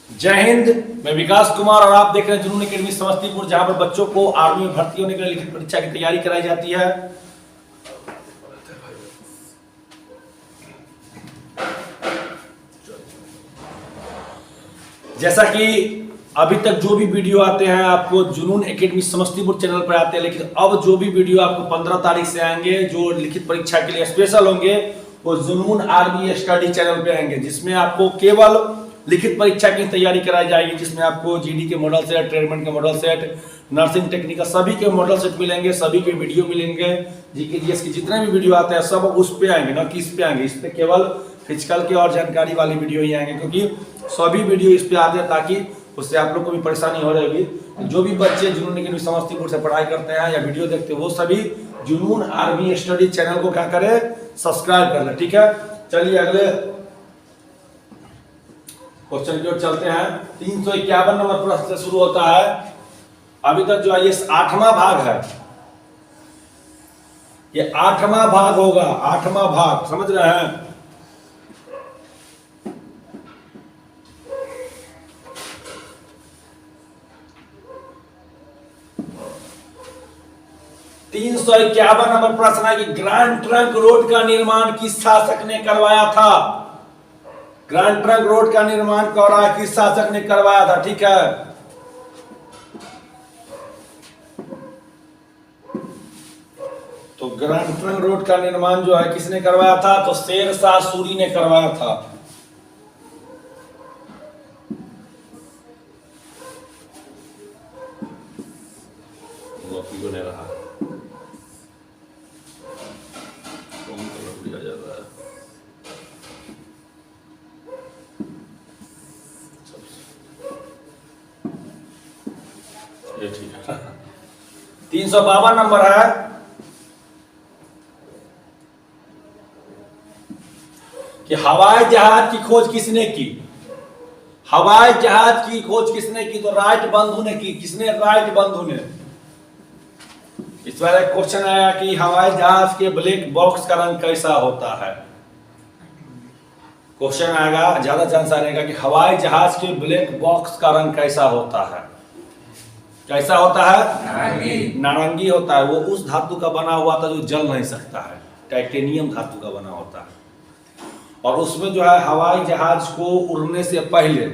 जय हिंद। मैं विकास कुमार और आप देख रहे हैं जुनून एकेडमी समस्तीपुर, जहां पर बच्चों को आर्मी में भर्ती होने के लिए लिखित परीक्षा की तैयारी कराई जाती है। जैसा कि अभी तक जो भी वीडियो आते हैं आपको जुनून एकेडमी समस्तीपुर चैनल पर आते हैं, लेकिन अब जो भी वीडियो आपको 15 तारीख से आएंगे जो लिखित परीक्षा के लिए स्पेशल होंगे वो जुनून आर्मी स्टडी चैनल पे आएंगे, जिसमें आपको केवल लिखित परीक्षा की तैयारी कराई जाएगी, जिसमें आपको जीडी के मॉडल सेट, ट्रेडमेंट के मॉडल सेट, नर्सिंग टेक्निकल सभी के मॉडल सेट मिलेंगे, सभी के वीडियो मिलेंगे। जीके जीएस के जितने भी वीडियो आते हैं सब उस पे आएंगे, ना कि इस पे आएंगे। इस पे केवल फिजिकल के और जानकारी वाली वीडियो ही आएंगे, क्योंकि सभी वीडियो इस पे आते हैं ताकि उससे आप लोग को भी परेशानी हो रहेगी। जो भी बच्चे जुनून एकेडमी समस्तीपुर से पढ़ाई करते हैं या वीडियो देखते हैं वो सभी जुनून आर्मी स्टडी चैनल को क्या करें, सब्सक्राइब कर ले। ठीक है, चलिए अगले क्वेश्चन की ओर चलते हैं। 351 नंबर प्रश्न से शुरू होता है। अभी तक जो है ये 8वां भाग है, ये 8वां भाग होगा, 8वां भाग, समझ रहे हैं। तीन सौ 51 नंबर प्रश्न है कि ग्रैंड ट्रंक रोड का निर्माण किस शासक ने करवाया था। ग्रैंड ट्रंक रोड का निर्माण किस शासक ने करवाया था। ठीक है, तो ग्रैंड ट्रंक रोड का निर्माण जो है किसने करवाया था, तो शेरशाह सूरी ने करवाया था। ने रहा ये ठीक है। 352 नंबर है कि हवाई जहाज की खोज किसने की। हवाई जहाज की खोज किसने की, तो राइट बंधु ने की। किसने? राइट बंधु ने। इस बार एक क्वेश्चन आया कि हवाई जहाज के ब्लैक बॉक्स का रंग कैसा होता है। क्वेश्चन आएगा, ज्यादा चांस आएगा कि हवाई जहाज के ब्लैक बॉक्स का रंग कैसा होता है। कैसा होता है? नारंगी होता है। वो उस धातु का बना हुआ था जो जल नहीं सकता है, टाइटेनियम धातु का बना होता है। और उसमें जो है हवाई जहाज को उड़ने से पहले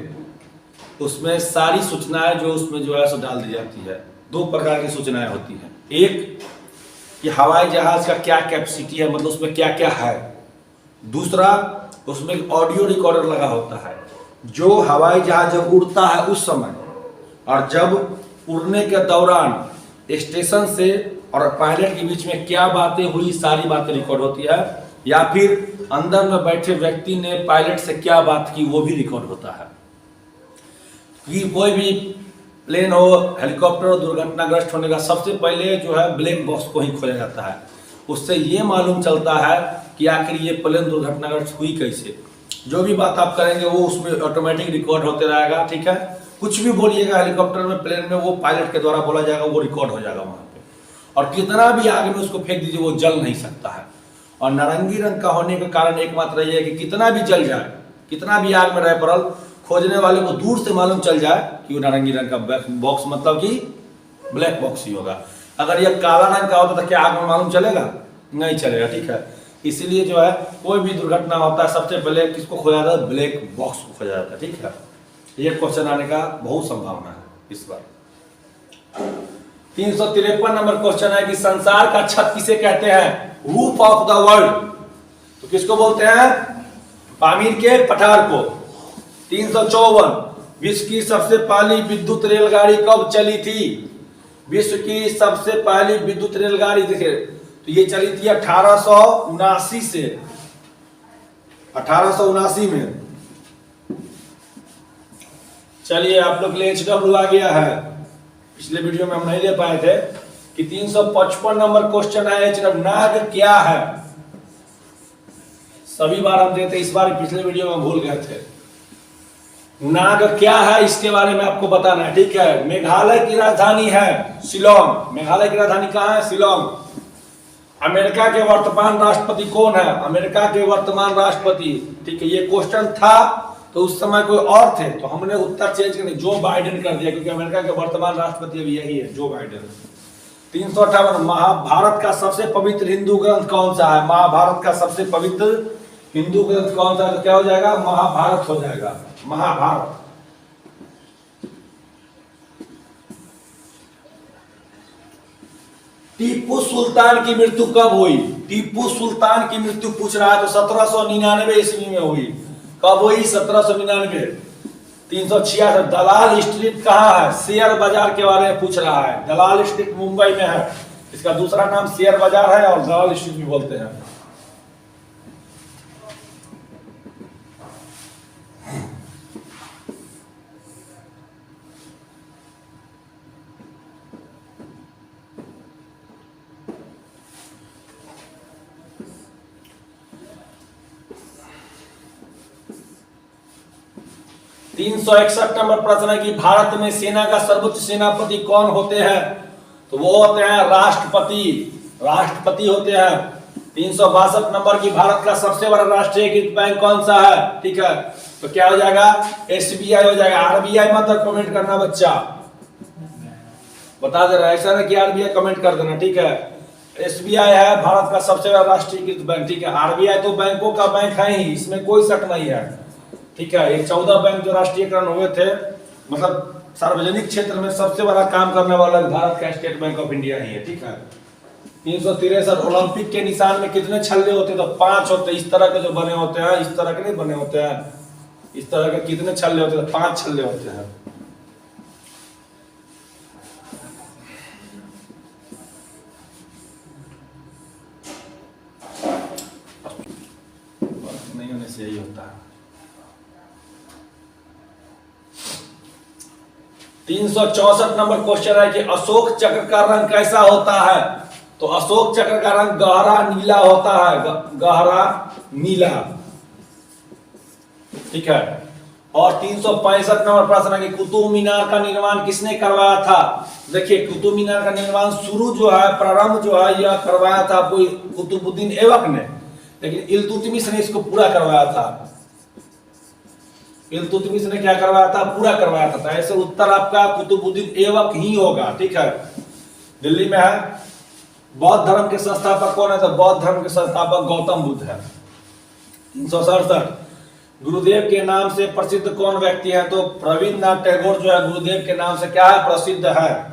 उसमें सारी सूचनाएं जो उसमें जो है सो डाल दी जाती है। दो प्रकार की सूचनाएं होती हैं। एक कि हवाई जहाज का क्या कैपेसिटी है, मतलब उसमें क्या क्या है। दूसरा, उसमें ऑडियो रिकॉर्डर लगा होता है जो हवाई जहाज जब उड़ता है उस समय और जब उड़ने के दौरान स्टेशन से और पायलट के बीच में क्या बातें हुई, सारी बातें रिकॉर्ड होती है। या फिर अंदर में बैठे व्यक्ति ने पायलट से क्या बात की वो भी रिकॉर्ड होता है। कि कोई भी प्लेन हो, हेलीकॉप्टर हो, दुर्घटनाग्रस्त होने का सबसे पहले जो है ब्लैक बॉक्स को ही खोला जाता है। उससे ये मालूम चलता है कि आखिर ये प्लेन दुर्घटनाग्रस्त हुई कैसे। जो भी बात आप करेंगे वो उसमें ऑटोमेटिक रिकॉर्ड होते रहेगा। ठीक है, कुछ भी बोलिएगा हेलीकॉप्टर में, प्लेन में, वो पायलट के द्वारा बोला जाएगा, वो रिकॉर्ड हो जाएगा वहां पे। और कितना भी आग में उसको फेंक दीजिए वो जल नहीं सकता है। और नारंगी रंग का होने का कारण एकमात्र ये है कि कितना भी जल जाए, कितना भी आग में रहे पड़ल, खोजने वाले को दूर से मालूम चल जाए कि वो नारंगी रंग का बॉक्स, मतलब कि ब्लैक बॉक्स ही होगा। अगर ये काला रंग का होता तो क्या आग में मालूम चलेगा? नहीं चलेगा। ठीक है, इसीलिए जो है कोई भी दुर्घटना होता है सबसे पहले किसको खोजा जाता है? ब्लैक बॉक्स को खोजा जाता है। ठीक है, ये क्वेश्चन आने का बहुत संभावना है इस बार। 353 नंबर क्वेश्चन है कि संसार का छत किसे कहते हैं? Roof of the world. तो किसको बोलते हैं? पामीर के पठार को। 354 विश्व की सबसे पहली विद्युत रेलगाड़ी कब चली थी? विश्व की सबसे पहली विद्युत रेलगाड़ी देखिए तो ये चली थी 1879 से, 1879 में। चलिए आप लोग के लिए HW आ गया है, पिछले वीडियो में हम नहीं ले पाए थे कि 355 नंबर क्वेश्चन है HW। नाग क्या है? सभी बार हम देते, इस बार पिछले वीडियो में भूल गए थे। नाग क्या है इसके बारे में आपको बताना है। ठीक है, मेघालय की राजधानी है शिलोंग। मेघालय की राजधानी कहाँ है? शिलोंग। अमेरिका के वर्तमान राष्ट्रपति कौन है? अमेरिका के वर्तमान राष्ट्रपति, ठीक है, ये क्वेश्चन था तो उस समय कोई और थे, तो हमने उत्तर चेंज कर जो बाइडेन कर दिया, क्योंकि अमेरिका के वर्तमान राष्ट्रपति अभी यही है, जो बाइडेन। 358 महाभारत का सबसे पवित्र हिंदू ग्रंथ कौन सा है? महाभारत का सबसे पवित्र हिंदू ग्रंथ कौन सा है? तो क्या हो जाएगा? महाभारत हो जाएगा, महाभारत। टीपू सुल्तान की मृत्यु कब हुई? टीपू सुल्तान की मृत्यु पूछ रहा है, तो 1799 ईस्वी में हुई। कब हुई? 1799। 366 दलाल स्ट्रीट कहाँ है? शेयर बाजार के बारे में पूछ रहा है। दलाल स्ट्रीट मुंबई में है, इसका दूसरा नाम शेयर बाजार है और दलाल स्ट्रीट भी बोलते हैं। तीन सौ 61 नंबर प्रश्न है कि भारत में सेना का सर्वोच्च सेनापति कौन होते हैं? तो वो होते हैं राष्ट्रपति, राष्ट्रपति होते हैं। 362 नंबर की भारत का सबसे बड़ा राष्ट्रीयकृत बैंक कौन सा है? ठीक है, तो क्या हो जाएगा? एसबीआई हो जाएगा। आरबीआई मत कमेंट करना बच्चा, बता दे रहा है, ऐसा ना कि आरबीआई कमेंट कर देना, ठीक है। एसबीआई है भारत का सबसे बड़ा राष्ट्रीयकृत बैंक, ठीक है। आरबीआई तो बैंकों का बैंक है ही, इसमें कोई शक नहीं है, ठीक है। ये 14 बैंक जो राष्ट्रीयकरण हुए थे, मतलब सार्वजनिक क्षेत्र में सबसे बड़ा काम करने वाला भारत का स्टेट बैंक ऑफ इंडिया ही है, ठीक है। 363 ओलंपिक के निशान में कितने छल्ले होते? तो 5 होते। इस तरह के जो बने होते हैं, इस तरह के नहीं बने होते हैं, इस तरह के कितने छल्ले होते हैं? 5 छल्ले होते हैं। नहीं होने से यही होता है। 364 नंबर क्वेश्चन है कि अशोक चक्र का रंग कैसा होता है? तो अशोक चक्र का रंग गहरा नीला होता है, गहरा नीला, ठीक है। और 365 नंबर प्रश्न है कि कुतुब मीनार का निर्माण किसने करवाया था? देखिए, कुतुब मीनार का निर्माण शुरू जो है, प्रारंभ जो है, यह करवाया था कोई कुतुबुद्दीन ऐबक ने, लेकिन इल्तुतमिश ने इसको पूरा करवाया था। इल्तुतमिश ने क्या करवाया था? पूरा करवाया था। ऐसे उत्तर आपका कुतुबुद्दीन ऐबक ही होगा, ठीक है। दिल्ली में है। बौद्ध धर्म के संस्थापक कौन है? तो बौद्ध धर्म के संस्थापक गौतम बुद्ध है। 367 गुरुदेव के नाम से प्रसिद्ध कौन व्यक्ति है? तो रविन्द्रनाथ टैगोर जो है गुरुदेव के नाम से क्या है? प्रसिद्ध है।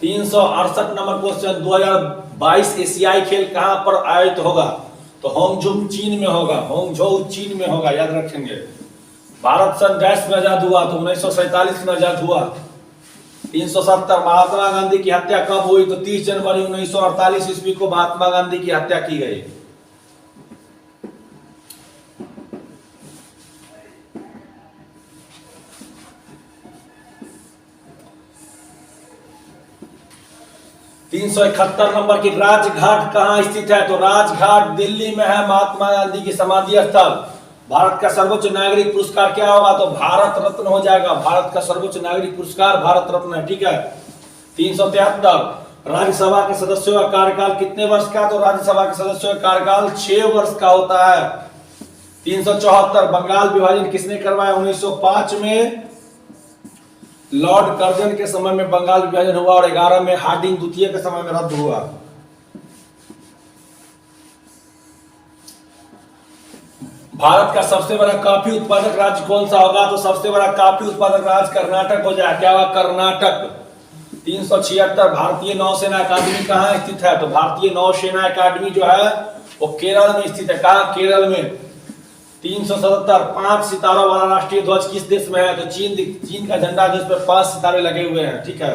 368 नंबर क्वेश्चन, 2022 एशियाई खेल कहां पर आयोजित होगा? तो होंगझोउ चीन में होगा, होंगझोउ चीन में होगा, याद रखेंगे। भारत सन डैश में आजाद हुआ? तो 1947 में आजाद हुआ। 370 महात्मा गांधी की हत्या कब हुई? तो 30 जनवरी 1948 ईस्वी को महात्मा गांधी की हत्या की गई। 371 नंबर की राजघाट कहाँ स्थित है? तो राजघाट दिल्ली में है, महात्मा गांधी की समाधि स्थल। भारत का सर्वोच्च नागरिक पुरस्कार क्या होगा? तो भारत रत्न हो जाएगा। भारत का सर्वोच्च नागरिक पुरस्कार भारत रत्न है, ठीक है। 373 राज्यसभा के सदस्यों का कार्यकाल कितने वर्ष का? तो राज्यसभा के सदस्यों का कार्यकाल 6 वर्ष का होता है। 374 बंगाल विभाजन किसने करवाया? 1905 में लॉर्ड कर्जन के समय में बंगाल विभाजन हुआ और 11 में हार्डिंग द्वितीय के समय में रद्द हुआ। भारत का सबसे बड़ा कॉफी उत्पादक राज्य कौन सा होगा? तो सबसे बड़ा कॉफी उत्पादक राज्य कर्नाटक हो जाए। क्या होगा? कर्नाटक। 376 भारतीय नौसेना अकादमी कहाँ स्थित है? तो भारतीय नौसेना अकादमी जो है वो केरल में स्थित है। कहाँ? केरल में। 377 5 सितारों वाला राष्ट्रीय ध्वज किस देश में है? तो चीन का झंडा जिस पर 5 सितारे लगे हुए हैं, ठीक है।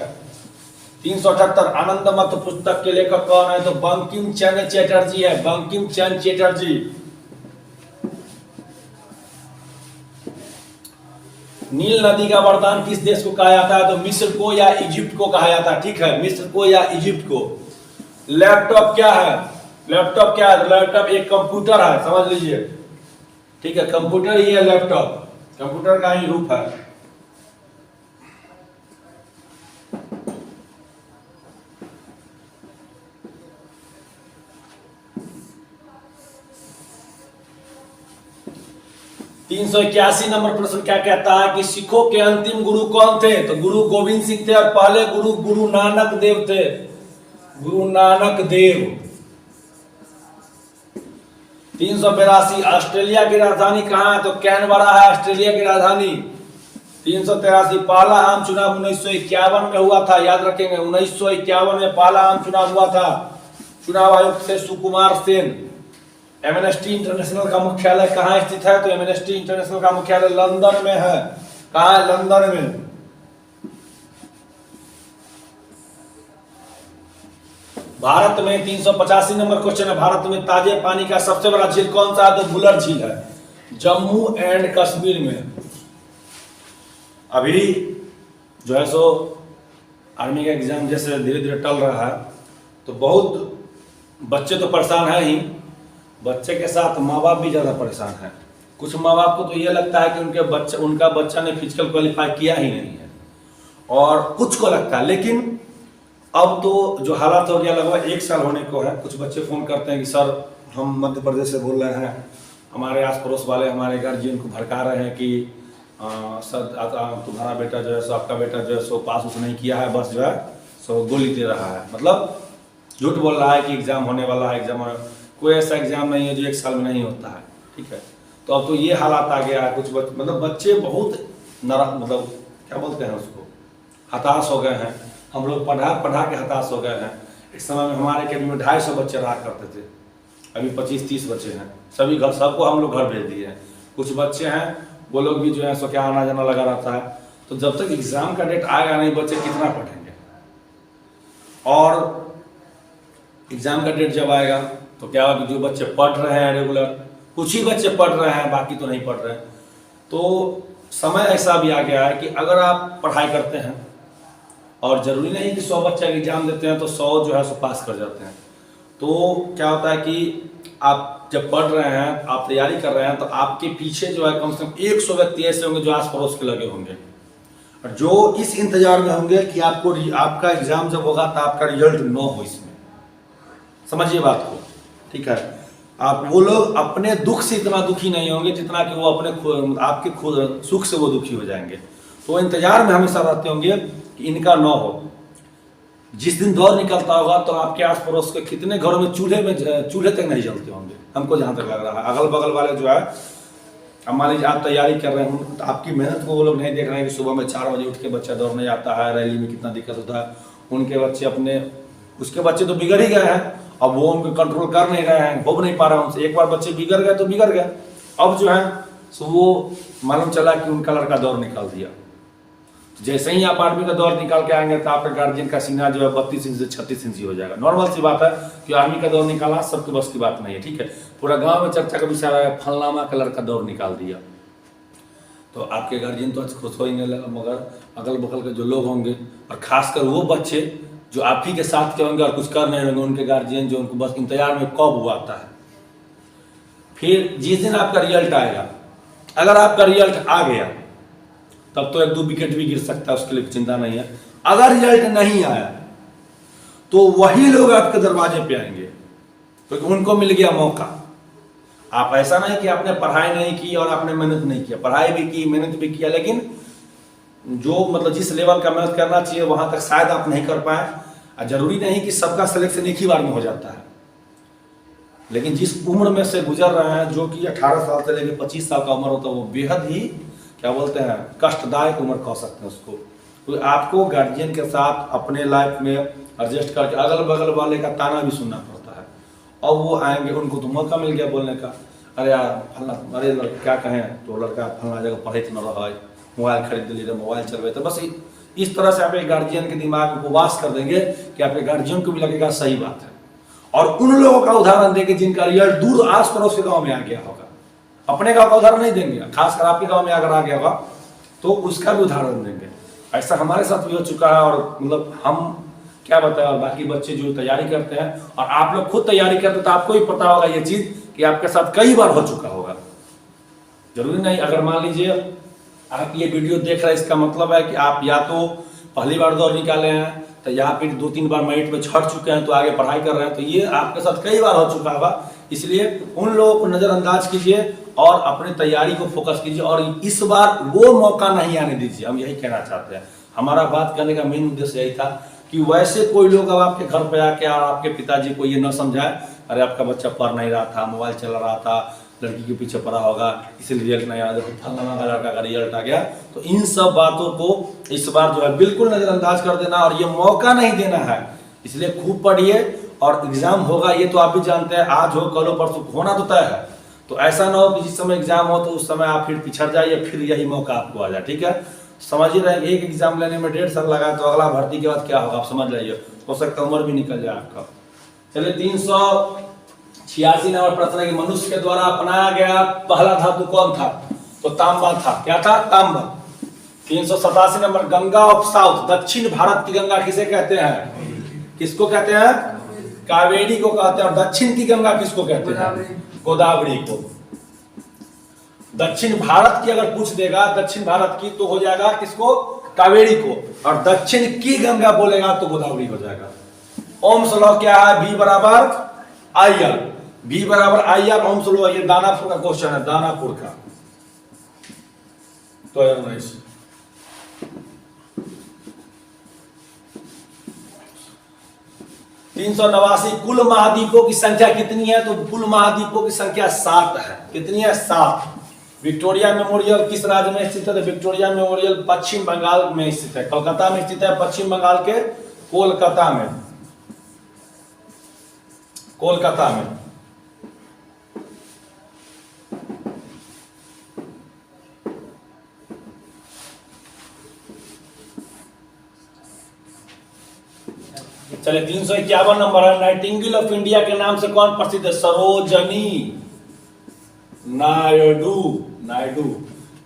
378 आनंद मत पुस्तक के लेखक कौन है? तो बंकिम चंद्र चटर्जी है, बंकिम चंद्र चटर्जी। नील नदी का वरदान किस देश को कहा जाता है? तो मिस्र को या इजिप्ट को कहा जाता है, ठीक है, मिस्र को या इजिप्ट को। लैपटॉप क्या है? लैपटॉप क्या है? लैपटॉप एक कंप्यूटर है, समझ लीजिए, ठीक है, कंप्यूटर ही है लैपटॉप, कंप्यूटर का ही रूप है। 381 नंबर प्रश्न क्या कहता है कि सिखों के अंतिम गुरु कौन थे? तो गुरु गोविंद सिंह थे और पहले गुरु गुरु नानक देव थे। गुरु नानक देव। 382 ऑस्ट्रेलिया की राजधानी कहाँ है? तो कैनबरा है ऑस्ट्रेलिया की राजधानी। 383 पहला आम चुनाव 1951 में हुआ था, याद रखेंगे 1951 में पहला आम चुनाव हुआ था। चुनाव आयुक्त थे सुकुमार सेन। एमनेस्टी इंटरनेशनल का मुख्यालय कहाँ स्थित है? तो एमनेस्टी इंटरनेशनल का मुख्यालय लंदन में है। कहाँ है? लंदन में। भारत में 385 नंबर क्वेश्चन है, भारत में ताजे पानी का सबसे बड़ा झील कौन सा है? तो बुलर झील है, जम्मू एंड कश्मीर में। अभी जो है सो आर्मी का एग्जाम जैसे धीरे धीरे टल रहा है, तो बहुत बच्चे तो परेशान है ही, बच्चे के साथ माँ बाप भी ज़्यादा परेशान है। कुछ माँ बाप को तो ये लगता है कि उनका बच्चा ने फिजिकल क्वालिफाई किया ही नहीं है, और कुछ को लगता है। लेकिन अब तो जो हालात हो गया, लगभग 1 साल होने को है, कुछ बच्चे फ़ोन करते हैं कि सर हम मध्य प्रदेश से बोल रहे हैं, हमारे आस पड़ोस वाले हमारे गार्जियन को भड़का रहे हैं कि सर तुम्हारा बेटा जो है सो, आपका बेटा जो है सो पास उस नहीं किया है, बस जो है सो गोली दे रहा है, मतलब झूठ बोल रहा है कि एग्ज़ाम होने वाला है। एग्जाम कोई ऐसा एग्ज़ाम नहीं है जो 1 साल में नहीं होता है, ठीक है। तो अब तो ये हालात आ गया है, कुछ मतलब बच्चे बहुत मतलब क्या बोलते हैं उसको, हताश हो गए हैं। हम लोग पढ़ा के हताश हो गए हैं। एक समय में हमारे अकेडमी में 250 बच्चे रहा करते थे, अभी 25-30 बच्चे हैं। सभी घर, सबको हम लोग घर भेज दिए हैं। कुछ बच्चे हैं वो लोग भी जो है सो क्या आना जाना लगा रहता है। तो जब तक एग्ज़ाम का डेट आएगा नहीं, बच्चे कितना पढ़ेंगे? और एग्ज़ाम का डेट जब आएगा तो क्या होगा कि जो बच्चे पढ़ रहे हैं रेगुलर, कुछ ही बच्चे पढ़ रहे हैं, बाकी तो नहीं पढ़ रहे हैं। तो समय ऐसा भी आ गया है कि अगर आप पढ़ाई करते हैं, और ज़रूरी नहीं कि 100 बच्चे एग्जाम देते हैं तो 100 जो है सो पास कर जाते हैं। तो क्या होता है कि आप जब पढ़ रहे हैं, आप तैयारी कर रहे हैं, तो आपके पीछे जो है कम से कम 100 व्यक्ति ऐसे होंगे जो आस पड़ोस के लगे होंगे, और जो इस इंतजार में होंगे कि आपका एग्ज़ाम जब होगा तो आपका रिजल्ट न हो। इसमें समझिए बात को, ठीक है। आप वो लोग अपने दुख से इतना दुखी नहीं होंगे जितना कि वो आपके खुद सुख से वो दुखी हो जाएंगे। तो इंतजार में हमेशा रहते होंगे कि इनका न हो। जिस दिन दौर निकलता होगा तो आपके आस पड़ोस के कितने घरों में चूल्हे तक नहीं जलते होंगे, हमको जहाँ तक लग रहा है। अगल बगल वाले जो है, अब मान लीजिए आप तैयारी कर रहे हैं, तो आपकी मेहनत को वो लोग नहीं देख रहे हैं कि सुबह में 4 बजे उठ के बच्चा दौड़ने जाता है, रैली में कितना दिक्कत होता है। उनके बच्चे उसके बच्चे तो बिगड़ ही गए हैं, अब वो उनको कंट्रोल कर नहीं रहे हैं, हो नहीं पा रहा है उनसे। एक बार बच्चे बिगड़ गए तो बिगड़ गए। अब जो है सो वो मालूम चला कि उनका लड़का दौड़ निकाल दिया। जैसे ही आप आर्मी का दौर निकाल के आएंगे तो आपके गार्जियन का सीना जो है 32 इंच से 36 इंच हो जाएगा। नॉर्मल सी बात है कि आर्मी का दौर निकाला सबके बस की बात नहीं है, ठीक है। पूरा गांव में चर्चा का विषय है, फलनामा का लड़का दौर निकाल दिया। तो आपके गार्जियन तो खुश हो ही नहीं लगा, मगर अगल बगल के जो लोग होंगे, और खासकर वो बच्चे जो आप ही के साथ के होंगे और कुछ कर नहीं होंगे, उनके गार्जियन जो उनको बस इंतजार में कब वो आता है। फिर जिस दिन आपका रिजल्ट आएगा, अगर आपका रिजल्ट आ गया तब तो 1-2 विकेट भी गिर सकता है, उसके लिए चिंता नहीं है। अगर रिजल्ट नहीं आया तो वही लोग आपके दरवाजे पे आएंगे, क्योंकि उनको मिल गया मौका। आप ऐसा नहीं कि आपने पढ़ाई नहीं की और आपने मेहनत नहीं किया, पढ़ाई भी की, मेहनत भी किया, लेकिन जो मतलब जिस लेवल का मेहनत करना चाहिए वहां तक शायद आप नहीं कर पाए। जरूरी नहीं कि सबका सिलेक्शन एक ही बार में हो जाता है, लेकिन जिस उम्र में से गुजर रहे हैं, जो कि 18 साल से लेकर 25 साल का उम्र होता है, वो बेहद ही क्या बोलते हैं कष्टदायक उम्र कह सकते हैं उसको। तो आपको गार्जियन के साथ अपने लाइफ में एडजस्ट करके अगल बगल वाले का ताना भी सुनना पड़ता है। और वो आएंगे, उनको तो मौका मिल गया बोलने का, अरे यार फलना, अरे क्या कहें, तो लड़का फलना जगह पढ़े तो न रहा, मोबाइल खरीद लीजिए, मोबाइल चलवे। तो बस इस तरह से आपके गार्जियन के दिमाग को वाश कर देंगे कि आपके गार्जियन को भी लगेगा सही बात है। और उन लोगों का उदाहरण देंगे जिनका रिजल्ट दूर आस पड़ोस के गाँव में आ गया होगा, अपने गाँव का उदाहरण नहीं देंगे, खासकर आपके गाँव में अगर आ गया होगा तो उसका भी उदाहरण देंगे। ऐसा हमारे साथ भी हो चुका है, और मतलब हम क्या बताएं, और बाकी बच्चे जो तैयारी करते हैं, और आप लोग खुद तैयारी करते हैं तो आपको ही पता होगा ये चीज कि आपके साथ कई बार हो चुका होगा। जरूरी नहीं, अगर मान लीजिए आप ये वीडियो देख रहे हैं, इसका मतलब है कि आप या तो पहली बार दौड़ निकाले हैं, तो या फिर 2-3 बार मेरिट में छट चुके हैं तो आगे पढ़ाई कर रहे हैं, तो ये आपके साथ कई बार हो चुका होगा। इसलिए उन लोगों को नजरअंदाज कीजिए और अपनी तैयारी को फोकस कीजिए, और इस बार वो मौका नहीं आने दीजिए। हम यही कहना चाहते हैं। हमारा बात करने का मेन उद्देश्य यही था कि वैसे कोई लोग अब आपके घर पे आके और आपके पिताजी को ये न समझाए, अरे आपका बच्चा पढ़ नहीं रहा था, मोबाइल चला रहा था, लड़की के पीछे पड़ा होगा, इसलिए रिजल्ट नहीं आया, फलाना का लड़का का रिजल्ट आ गया। तो इन सब बातों को इस बार जो है बिल्कुल नजरअंदाज कर देना और ये मौका नहीं देना है। इसलिए खूब पढ़िए और एग्जाम होगा, ये तो आप भी जानते हैं, आज हो कल हो परसों होना तो तय है। तो ऐसा ना हो कि जिस समय एग्जाम हो तो उस समय आप फिर पिछड़ जाइए, फिर यही मौका आपको आ जाए। ठीक है, समझ ही रहे, एक एग्जाम लेने में 1.5 साल लगा, तो अगला भर्ती के बाद क्या होगा आप समझ लीजिए, हो सकता है उम्र भी निकल जाए आपका। चलिए 386 नंबर प्रश्न है कि मनुष्य के द्वारा अपनाया गया पहला धातु कौन था? तो तांबा था। क्या था? तांबा। 387 नंबर, गंगा ऑफ साउथ, दक्षिण भारत की गंगा किसे कहते हैं? किसको कहते हैं? कावेरी को कहते हैं। और दक्षिण की गंगा किसको कहते हैं? गोदावरी को। दक्षिण भारत की अगर पूछ देगा, दक्षिण भारत की, तो हो जाएगा किसको? कावेरी को। और दक्षिण की गंगा बोलेगा तो गोदावरी हो जाएगा। ओम्स लॉ क्या है? V बराबर IR। V बराबर IR ओम्स लॉ। ये दानापुर का क्वेश्चन है, दानापुर का 2019। तीन 389 कुल महाद्वीपों की संख्या कितनी है? तो कुल महाद्वीपों की संख्या 7 है। कितनी है? 7। विक्टोरिया मेमोरियल किस राज्य में स्थित है? तो विक्टोरिया मेमोरियल पश्चिम बंगाल में स्थित है, कोलकाता में स्थित है, पश्चिम बंगाल के कोलकाता में। कोलकाता में। चलिए 351 नंबर है, नाइटिंगेल ऑफ इंडिया के नाम से कौन प्रसिद्ध है? सरोजनी नायडू। नायडू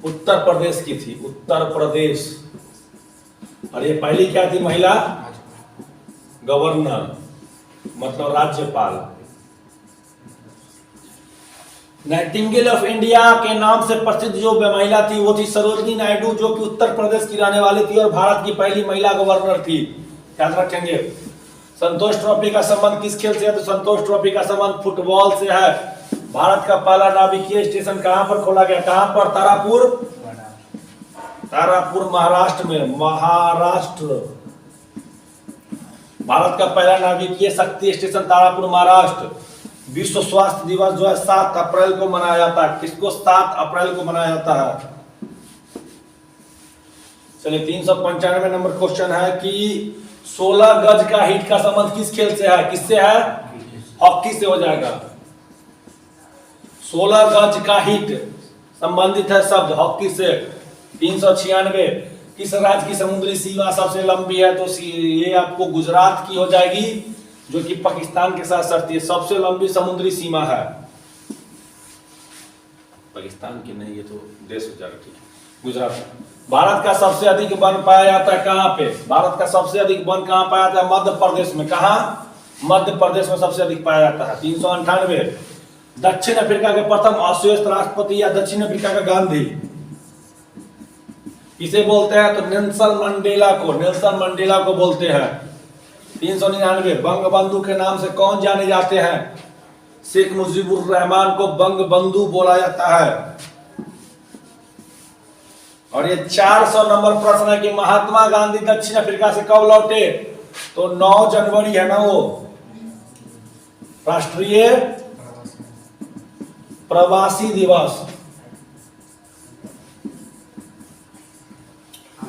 उत्तर प्रदेश की थी, उत्तर प्रदेश। और ये पहली क्या थी महिला? गवर्नर, मतलब राज्यपाल। नाइटिंगेल ऑफ इंडिया के नाम से प्रसिद्ध जो महिला थी वो थी सरोजनी नायडू, जो कि उत्तर प्रदेश की रहने वाली थी और भारत की पहली महिला गवर्नर थी। याद रखेंगे। संतोष ट्रॉफी का संबंध किस खेल से है? तो संतोष ट्रॉफी का संबंध फुटबॉल से है। भारत का पहला नाविकीय स्टेशन कहां पर खोला गया? कहां पर? तारापुर। तारापुर महाराष्ट्र में, महाराष्ट्र। भारत का पहला नाविकीय शक्ति स्टेशन तारापुर महाराष्ट्र। विश्व स्वास्थ्य दिवस जो है 7 अप्रैल को मनाया जाता है। किसको? 7 अप्रैल को मनाया जाता है। चलिए 395 नंबर क्वेश्चन है कि 16 गज का हिट का संबंध किस खेल से है? किससे है? हॉकी से हो जाएगा। 16 गज का हिट संबंधित है शब्द हॉकी से। 396, किस राज्य की समुद्री सीमा सबसे लंबी है? तो ये आपको गुजरात की हो जाएगी, जो कि पाकिस्तान के साथ सटती है। सबसे लंबी समुद्री सीमा है पाकिस्तान की नहीं, ये तो देश हो जाएगा। ठीक है, गुजरात। भारत का सबसे अधिक वन पाया जाता है कहां पे? भारत का सबसे अधिक वन कहां पाया जाता है? मध्य प्रदेश में। कहां? मध्य प्रदेश में सबसे अधिक पाया जाता है। 398, दक्षिण अफ्रीका के प्रथम अश्वेत राष्ट्रपति या दक्षिण अफ्रीका का गांधी किसे बोलते हैं? तो नेल्सन मंडेला को। नेल्सन मंडेला को बोलते हैं। 399, बंगबंधु के नाम से कौन जाने जाते हैं? शेख मुजीबुर रहमान को बंगबंधु बोला जाता है। और ये 400 नंबर प्रश्न है कि महात्मा गांधी दक्षिण अफ्रीका से कब लौटे? तो 9 जनवरी है ना वो राष्ट्रीय प्रवासी दिवस।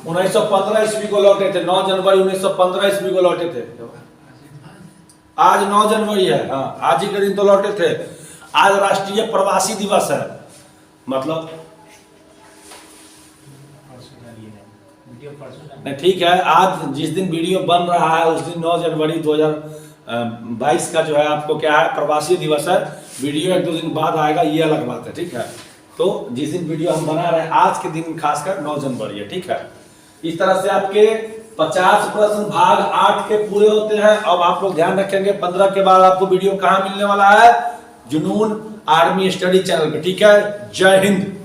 1915 ईस्वी को लौटे थे। 9 जनवरी 1915 ईस्वी को लौटे थे। आज 9 जनवरी है। हाँ, आज ही के दिन तो लौटे थे। आज राष्ट्रीय प्रवासी दिवस है। मतलब ठीक है, आज जिस दिन वीडियो बन रहा है उस दिन 9 जनवरी 2022 का जो है आपको क्या है? प्रवासी दिवस है। वीडियो 1-2 दिन बाद आएगा, ये अलग बात है। ठीक है, तो जिस दिन वीडियो हम बना रहे हैं आज के दिन खासकर 9 जनवरी है। ठीक है, इस तरह से आपके 50 प्रश्न भाग 8 के पूरे होते हैं। अब आप लोग ध्यान रखेंगे 15 के बाद आपको वीडियो कहाँ मिलने वाला है? जुनून आर्मी स्टडी चैनल पे। ठीक है, जय हिंद।